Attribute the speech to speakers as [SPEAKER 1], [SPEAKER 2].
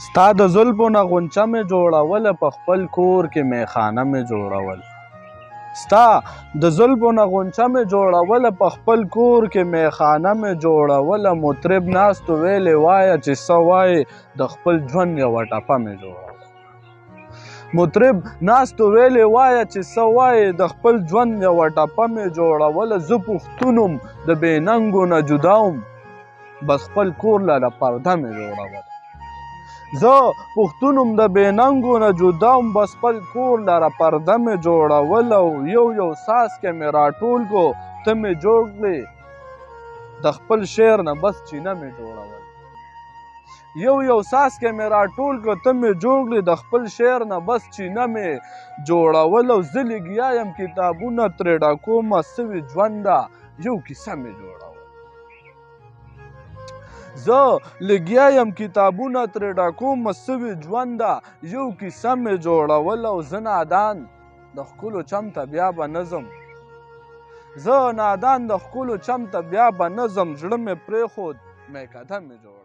[SPEAKER 1] ستا د زلفو نه غونچه مې جوړوله په خپل کور کې میخانه مې جوړول ستا د زلفو نه غونچه مې جوړوله په خپل کور کې میخانه مې جوړوله مطرب ناستو ویلې وایه چې څه وایې د خپل ژوند یوه ټپه مې جوړوله مطرب ناستو ویلې وایه چې څه وایې د خپل ژوند یوه ټپه مې جوړوله زه پښتون وم د بې ننګو نه جدا وم بس خپل کور لره پرده مې جوړوله زه پښتون وم د بې ننګو نه جدا وم بس خپل کور لره پرده مې جوړوله او یو څاڅکی مې راټول کړو ته مې جوړ کړې د خپل شعر نه بس چینه مې جوړوله یو څاڅکی مې راټول کړو ته مې جوړ کړې د خپل شعر نه بس چینه مې جوړوله او زه لګیا یم کتابونه ترې ډکومه سوي ژونده یو کیسه مې جوړوله زه لګیا یم کتابونه ترې ډکومه سوي ژونده یو کیسه مې جوړوله او زه نادان د ښکلو چم ته بیا به نه ځم زه نادان د ښکلو چم ته بیا به نه ځم زړه مې پرېښود میکده مې جوړوله